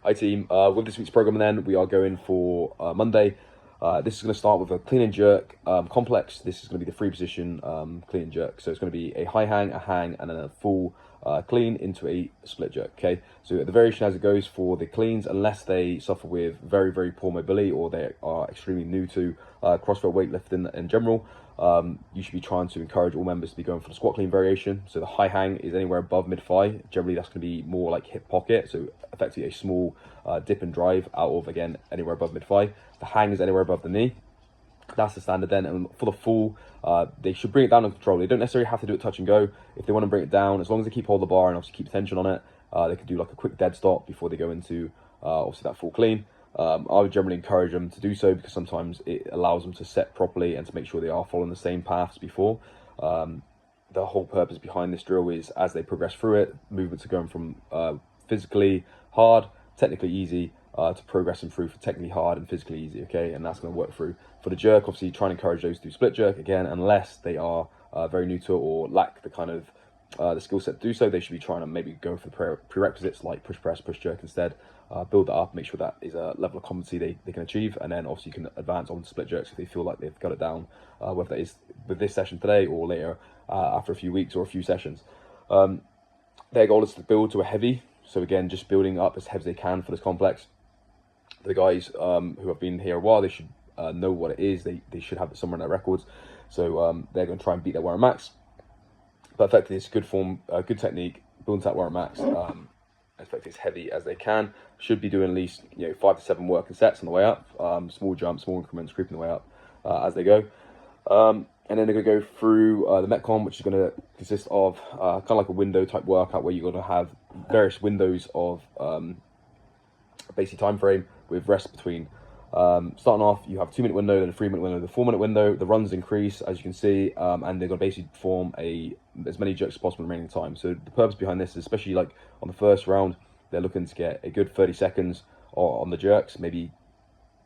Hi team, with this week's program then, we are going for Monday. This is going to start with a clean and jerk complex. This is going to be the free position clean and jerk. So it's going to be a high hang, a hang, and then a full clean into a split jerk, okay? So the variation as it goes for the cleans, unless they suffer with very, very poor mobility or they are extremely new to CrossFit weightlifting in general, you should be trying to encourage all members to be going for the squat clean variation. So the high hang is anywhere above mid-thigh. Generally, that's going to be more like hip pocket. So effectively a small dip and drive out of, again, anywhere above mid-thigh. The hang is anywhere above the knee. That's the standard then. And for the full, they should bring it down under control. They don't necessarily have to do it touch and go. If they want to bring it down, as long as they keep hold of the bar and obviously keep tension on it, they could do like a quick dead stop before they go into obviously that full clean. I would generally encourage them to do so because sometimes it allows them to set properly and to make sure they are following the same paths before. The whole purpose behind this drill is as they progress through it, movements are going from physically hard, technically easy, to progressing through for technically hard and physically easy, okay? And that's going to work through. For the jerk, obviously try and encourage those to do split jerk, again, unless they are very new to it or lack the kind of the skill set to do so. They should be trying to maybe go for the prerequisites like push press, push jerk instead. Build that up, make sure that is a level of competency they can achieve, and then obviously you can advance on to split jerks if they feel like they've got it down, whether that is with this session today or later after a few weeks or a few sessions. Their goal is to build to a heavy, so again, just building up as heavy as they can for this complex. The guys who have been here a while, they should know what it is. They should have it somewhere in their records, so they're going to try and beat their warrior max. But effectively, it's good form, good technique, building to that warrior max. Effectively as heavy as they can. Should be doing at least 5 to 7 working sets on the way up. Small jumps, small increments, creeping the way up as they go. And then they're going to go through the Metcon, which is going to consist of kind of like a window type workout where you're going to have various windows of basic time frame with rest between. Starting off, you have a 2-minute window, then a 3-minute window, the 4-minute window. The runs increase, as you can see, and they're going to basically form as many jerks as possible in the remaining time. So the purpose behind this is, especially like on the first round, they're looking to get a good 30 seconds on the jerks, maybe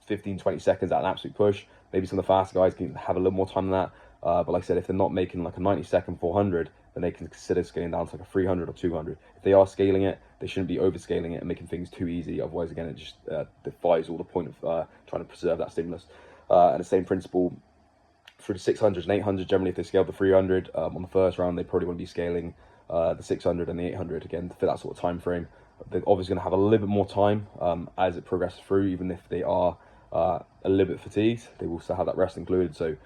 15-20 seconds at an absolute push. Maybe some of the faster guys can have a little more time than that. But like I said, if they're not making like a 90-second 400, then they can consider scaling down to like a 300 or 200. If they are scaling it, they shouldn't be overscaling it and making things too easy. Otherwise, again, it just defies all the point of trying to preserve that stimulus. And the same principle through the 600s and 800s. Generally, if they scale the 300 on the first round, they probably want to be scaling the 600 and the 800 again for that sort of time frame. They're obviously going to have a little bit more time as it progresses through, even if they are a little bit fatigued. They will still have that rest included, so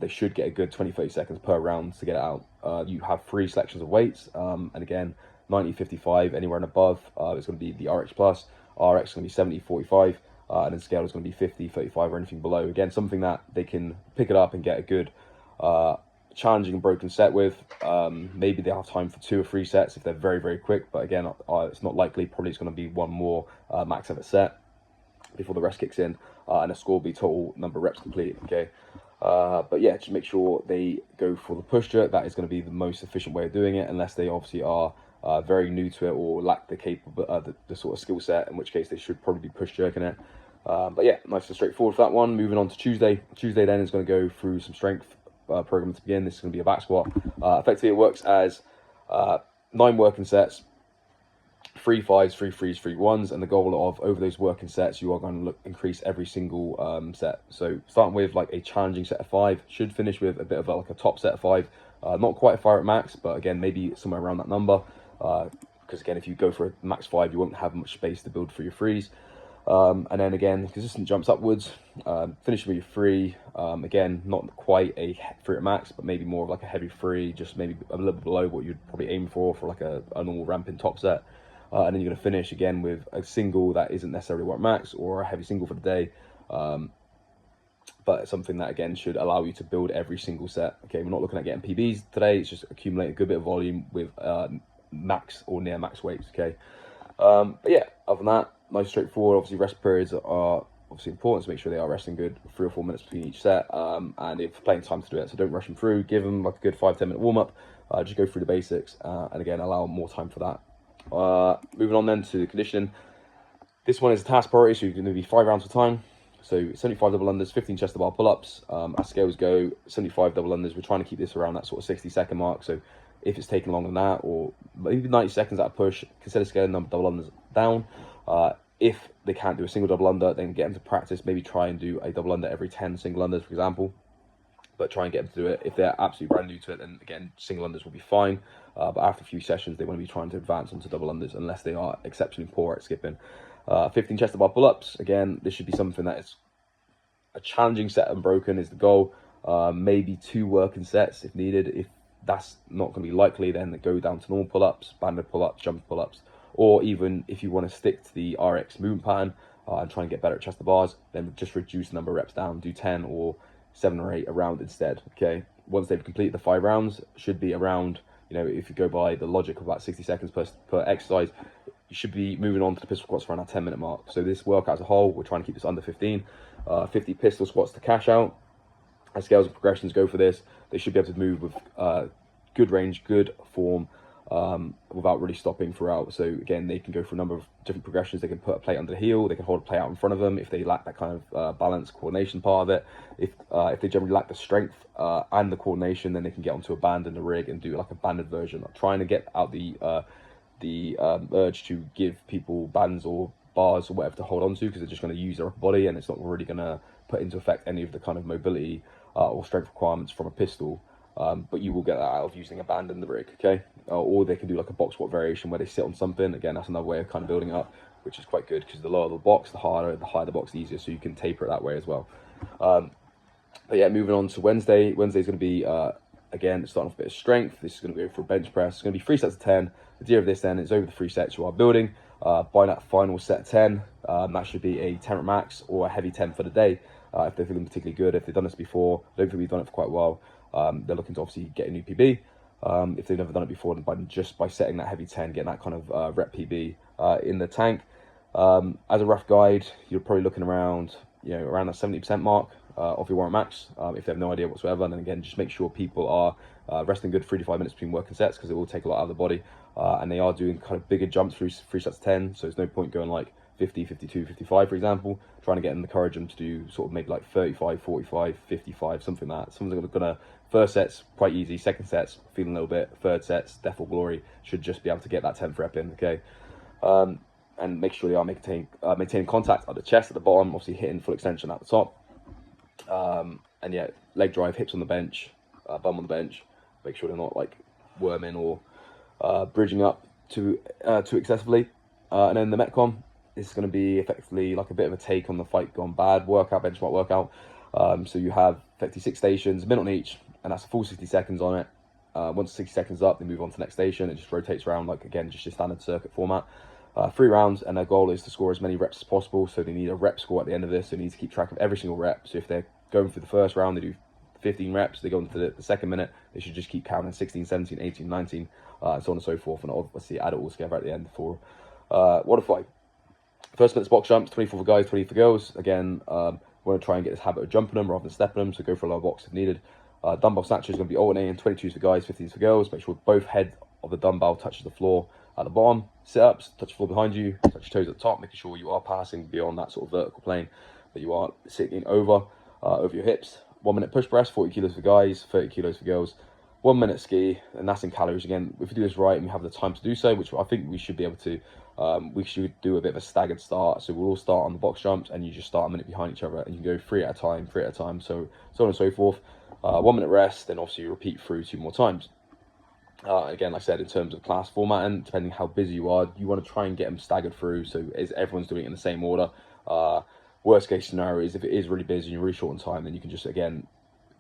they should get a good 20-30 seconds per round to get it out. You have 3 selections of weights, and again, 90, 55, anywhere and above, it's going to be the RX plus. RX is going to be 70, 45, and then scale is going to be 50, 35, or anything below. Again, something that they can pick it up and get a good challenging and broken set with. Maybe they have time for 2 or 3 sets if they're very, very quick, but again, it's not likely. Probably it's going to be one more max effort set before the rest kicks in, and the score will be total number of reps complete, okay? But yeah, just make sure they go for the push jerk. That is going to be the most efficient way of doing it, unless they obviously are very new to it or lack the sort of skill set, in which case they should probably be push jerking it. But yeah, nice and straightforward for that one. Moving on to Tuesday. Tuesday then is going to go through some strength program to begin. This is going to be a back squat. Effectively, it works as 9 working sets, 3 5s, 3 3s, 3 1s, and the goal of over those working sets, you are going to increase every single set. So starting with like a challenging set of 5, should finish with a bit of like a top set of 5. Not quite a fire at max, but again, maybe somewhere around that number. Because again, if you go for a max 5, you won't have much space to build for your 3s. And then again, consistent jumps upwards, finishing with your 3. Again, not quite a 3 at max, but maybe more of like a heavy 3, just maybe a little bit below what you'd probably aim for like a normal ramping top set. And then you're going to finish again with a single that isn't necessarily warrior max or a heavy single for the day, but something that again should allow you to build every single set. Okay, we're not looking at getting PBs today. It's just accumulating a good bit of volume with max or near max weights. Okay, but yeah, other than that, nice straightforward. Obviously, rest periods are obviously important, so make sure they are resting good, 3 or 4 minutes between each set, and if plenty of time to do it, so don't rush them through. Give them like a good 5-10 minute warm up. Just go through the basics, and again, allow more time for that. Moving on then to the conditioning. This one is a task priority, so you're going to be 5 rounds of time. So 75 double unders, 15 chest to bar pull-ups. As scales go, 75 double unders. We're trying to keep this around that sort of 60-second mark. So if it's taking longer than that, or maybe 90 seconds at a push, consider scaling number double unders down. If they can't do a single double under, then get them to practice, maybe try and do a double under every 10 single unders, for example. But try and get them to do it. If they're absolutely brand new to it, then again, single unders will be fine. But after a few sessions, they want to be trying to advance onto double unders unless they are exceptionally poor at skipping. 15 chest to bar pull-ups. Again, this should be something that is a challenging set unbroken is the goal. Maybe 2 working sets if needed. If that's not going to be likely, then go down to normal pull-ups, banded pull-ups, jump pull-ups. Or even if you want to stick to the RX movement pattern and try and get better at chest to bars, then just reduce the number of reps down, do 10 or 7 or 8 a round instead. Okay, once they've completed the 5 rounds, should be around, you know, if you go by the logic of about 60 seconds per exercise, you should be moving on to the pistol squats around that 10-minute mark. So this workout as a whole, we're trying to keep this under 15. 50 pistol squats to cash out. As scales and progressions go for this, they should be able to move with good range, good form, without really stopping throughout. So again, they can go through a number of different progressions. They can put a plate under the heel, they can hold a plate out in front of them if they lack that kind of balance, coordination part of it. If they generally lack the strength and the coordination, then they can get onto a band and a rig and do like a banded version. Like trying to get out the urge to give people bands or bars or whatever to hold on to, because they're just going to use their upper body and it's not really going to put into effect any of the kind of mobility or strength requirements from a pistol. But you will get that out of using a band in the rig, okay? Or they can do like a box squat variation where they sit on something. Again, that's another way of kind of building up, which is quite good, because the lower the box, the higher the box, the easier, so you can taper it that way as well. But yeah, moving on to Wednesday. Wednesday's going to be, again, starting off a bit of strength. This is going to go for a bench press. It's going to be 3 sets of 10. The idea of this then is over the 3 sets you are building. By that final set 10, that should be a 10 rep max or a heavy 10 for the day. If they're feeling particularly good, if they've done this before, I don't think we've done it for quite a while. They're looking to obviously get a new PB. If they've never done it before, then just by setting that heavy 10, getting that kind of rep PB in the tank. As a rough guide, you're probably looking around, around that 70% mark of your warrant max. If they have no idea whatsoever, and then again, just make sure people are resting good 3 to 5 minutes between working sets, because it will take a lot out of the body. And they are doing kind of bigger jumps through 3 sets of 10, so there's no point going like 50, 52, 55, for example, trying to get them, encourage them to do sort of maybe like 35, 45, 55, something like that. Someone's gonna first set's quite easy, second set's feeling a little bit, third set's death or glory, should just be able to get that 10th rep in, okay? And make sure they are maintaining contact at the chest, at the bottom, obviously hitting full extension at the top. And yeah, leg drive, hips on the bench, bum on the bench, make sure they're not like worming or bridging up too excessively. And then the Metcon, this is going to be effectively like a bit of a take on the Fight Gone Bad workout, benchmark workout. So you have effectively 6 stations, a minute on each, and that's a full 60 seconds on it. Once 60 seconds up, they move on to the next station. It just rotates around, like, again, just your standard circuit format. 3 rounds, and their goal is to score as many reps as possible. So they need a rep score at the end of this. So they need to keep track of every single rep. So if they're going through the first round, they do 15 reps. They go into the second minute, they should just keep counting 16, 17, 18, 19, and so on and so forth. And obviously add it all together at the end for what a fight. First minute's box jumps, 24 for guys, 20 for girls. Again, want to try and get this habit of jumping them rather than stepping them, so go for a lower box if needed. Dumbbell snatches is going to be alternating, 22s for guys, 15s for girls. Make sure both head of the dumbbell touches the floor at the bottom. Sit-ups, touch the floor behind you, touch your toes at the top, making sure you are passing beyond that sort of vertical plane that you are sitting over your hips. 1 minute push press, 40 kilos for guys, 30 kilos for girls. 1 minute ski, and that's in calories. Again, if we do this right and we have the time to do so, which I think we should be able to, we should do a bit of a staggered start. So we'll all start on the box jumps, and you just start a minute behind each other, and you can go 3 at a time, so on and so forth. 1 minute rest, then obviously you repeat through 2 more times. Again, like I said, in terms of class formatting, depending how busy you are, you want to try and get them staggered through, so everyone's doing it in the same order. Worst case scenario is if it is really busy and you're really short on time, then you can just, again,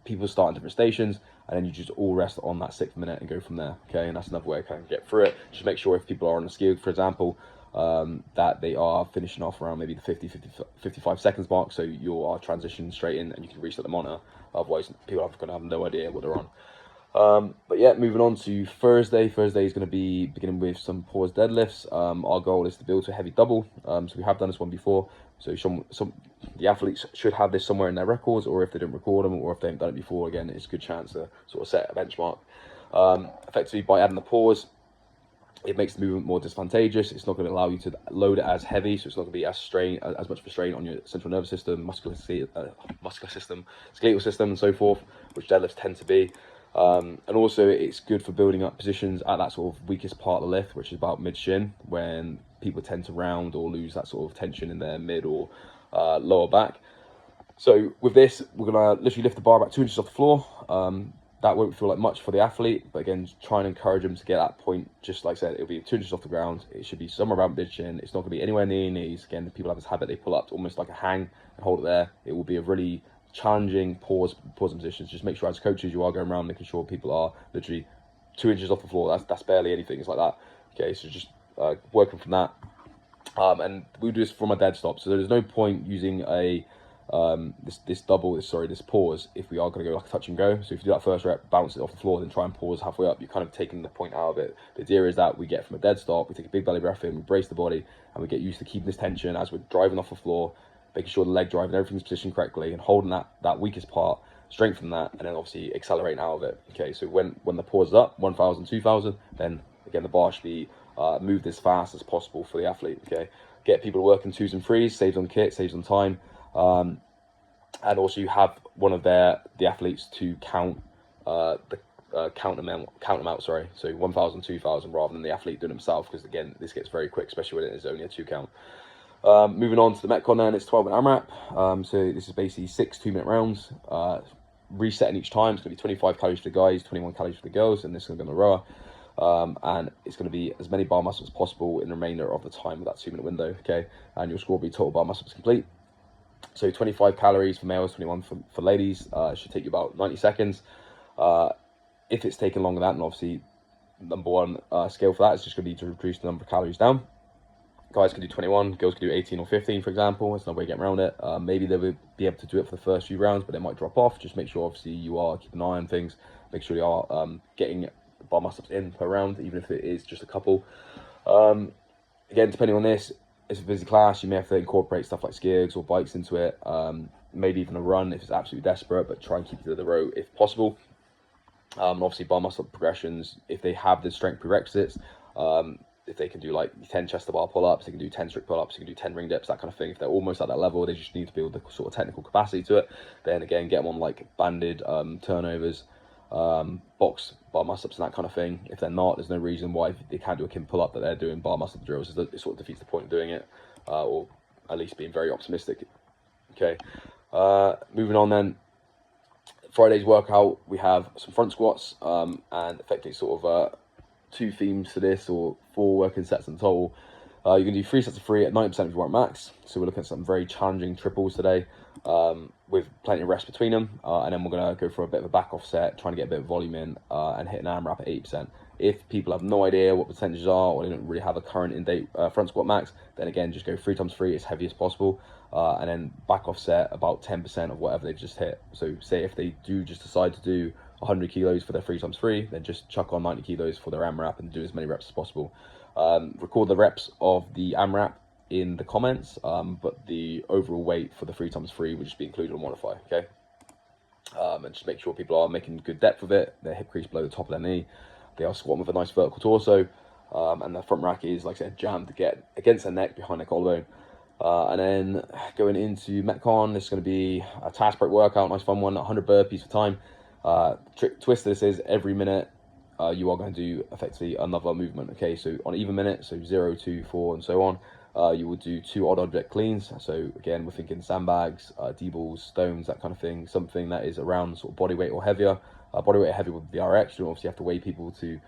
people start in different stations, and then you just all rest on that 6th minute and go from there, okay? And that's another way to kind of get through it. Just make sure if people are on the ski, for example, that they are finishing off around maybe the 55 seconds mark, so you are transitioning straight in and you can reset the monitor. Otherwise, people are going to have no idea what they're on. But yeah, moving on to Thursday. Thursday is going to be beginning with some pause deadlifts. Our goal is to build to a heavy double. So we have done this one before. So the athletes should have this somewhere in their records, or if they didn't record them, or if they haven't done it before, again, it's a good chance to sort of set a benchmark. Effectively, by adding the pause, it makes the movement more disadvantageous. It's not going to allow you to load it as heavy, so it's not going to be as much of a strain on your central nervous system, muscular system, skeletal system, and so forth, which deadlifts tend to be. And also it's good for building up positions at that sort of weakest part of the lift, which is about mid shin, when people tend to round or lose that sort of tension in their mid or lower back. So with this, we're gonna literally lift the bar about 2 inches off the floor. That won't feel like much for the athlete, but again, try and encourage them to get that point. Just like I said, it'll be 2 inches off the ground. It should be somewhere around mid shin. It's not gonna be anywhere near your knees. Again, people have this habit, they pull up to almost like a hang and hold it there. It will be a really challenging pause positions. Just make sure as coaches you are going around making sure people are literally 2 inches off the floor. That's barely anything. It's like that. Okay, so just working from that. And we do this from a dead stop. So there's no point using a this pause if we are going to go like a touch and go. So if you do that first rep, bounce it off the floor, then try and pause halfway up, you're kind of taking the point out of it. The idea is that we get from a dead stop, we take a big belly breath in, we brace the body, and we get used to keeping this tension as we're driving off the floor, making sure the leg drive and everything's positioned correctly, and holding that weakest part, strengthen that, and then obviously accelerating out of it. Okay, so when the pause is up, 1,000, 2,000, then again the bar should be moved as fast as possible for the athlete. Okay, get people working 2s and 3s, saves on kit, saves on time. And also you have one of the athletes to count count them out, sorry, so 1,000, 2,000 rather than the athlete doing himself, because again this gets very quick, especially when it is only a 2 count. Moving on to the Metcon then, it's 12-minute AMRAP. So this is basically 6 2-minute rounds, resetting each time. It's going to be 25 calories for the guys, 21 calories for the girls, and this is going to be on the rower. And it's going to be as many bar muscles as possible in the remainder of the time of that 2-minute window. Okay, and your score will be total bar muscles complete. So 25 calories for males, 21 for ladies. It should take you about 90 seconds. If it's taken longer than that, and obviously number one scale for that is just going to be to reduce the number of calories down. Guys can do 21, girls can do 18 or 15, for example. That's another way of getting around it. Maybe they will be able to do it for the first few rounds, but they might drop off. Just make sure, obviously, you are keeping an eye on things. Make sure you are getting bar muscle-ups in per round, even if it is just a couple. Again, depending on this, it's a busy class, you may have to incorporate stuff like skiers or bikes into it. Maybe even a run if it's absolutely desperate, but try and keep it to the row if possible. And obviously, bar muscle progressions, if they have the strength prerequisites, if they can do like 10 chest to bar pull-ups, they can do 10 strict pull-ups, they can do 10 ring dips, that kind of thing. If they're almost at that level, they just need to build the sort of technical capacity to it. Then again, get them on like banded turnovers, box bar muscle-ups and that kind of thing. If they're not, there's no reason why they can't do a Kim pull-up that they're doing bar muscle drills. It sort of defeats the point of doing it, or at least being very optimistic. Okay, moving on then. Friday's workout, we have some front squats, and effectively sort of 2 themes to this, or 4 working sets in total. You can do 3 sets of 3 at 90% of your warm max. So we're looking at some very challenging triples today, with plenty of rest between them. And then we're going to go for a bit of a back off set, trying to get a bit of volume in, and hit an AMRAP at 8%. If people have no idea what percentages are, or they don't really have a current in-date front squat max, then again, just go 3 times 3 as heavy as possible. And then back off set about 10% of whatever they've just hit. So say if they do just decide to do 100 kilos for their 3 times 3, then just chuck on 90 kilos for their AMRAP and do as many reps as possible. Record the reps of the AMRAP in the comments, but the overall weight for the 3 times 3 will just be included on Modify, okay? And just make sure people are making good depth of it, their hip crease below the top of their knee, they are squatting with a nice vertical torso, and the front rack is, like I said, jammed to get against their neck, behind their collarbone. And then going into Metcon, this is going to be a task break workout, nice fun one, 100 burpees for time. Trick twist to this is every minute you are going to do effectively another movement. Okay, so on even minute, so 0, 2, 4, and so on, you will do 2 odd object cleans. So again, we're thinking sandbags, D-balls, stones, that kind of thing, something that is around sort of body weight or heavier. Body weight or heavier with the RX. You obviously have to weigh people to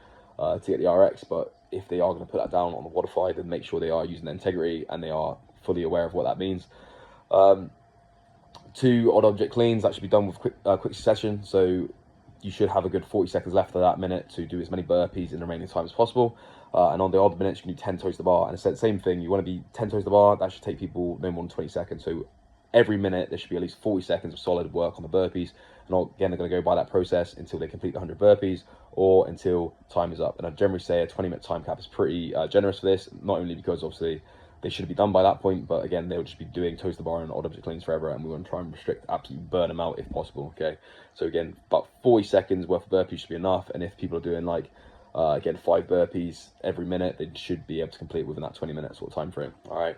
get the RX, but if they are going to put that down on the Wodify, then make sure they are using the integrity and they are fully aware of what that means. 2 odd object cleans, that should be done with quick succession. So you should have a good 40 seconds left of that minute to do as many burpees in the remaining time as possible. And on the odd minutes, you can do 10 toes to the bar. And it's the same thing, you want to be 10 toes to the bar, that should take people no more than 20 seconds. So every minute, there should be at least 40 seconds of solid work on the burpees. And again, they're going to go by that process until they complete the 100 burpees or until time is up. And I generally say a 20-minute time cap is pretty generous for this, not only because obviously they should be done by that point, but again, they'll just be doing toes to the bar and odd object cleans forever, and we want to try and restrict, absolutely burn them out if possible, okay? So again, about 40 seconds worth of burpees should be enough, and if people are doing like, again, 5 burpees every minute, they should be able to complete within that 20-minute sort of time frame, all right?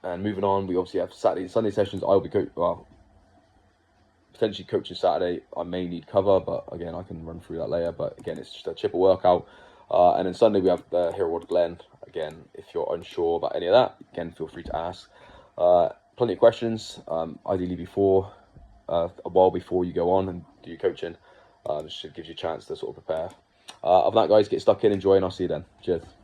And moving on, we obviously have Saturday and Sunday sessions. I'll be potentially coaching Saturday, I may need cover, but again, I can run through that later. But again, it's just a chipper workout. And then Sunday we have the Hero Rod Glen. Again, if you're unsure about any of that, again, feel free to ask. Plenty of questions, ideally before, a while before you go on and do your coaching. Just gives you a chance to sort of prepare. Other than that, guys, get stuck in, enjoy, and I'll see you then. Cheers.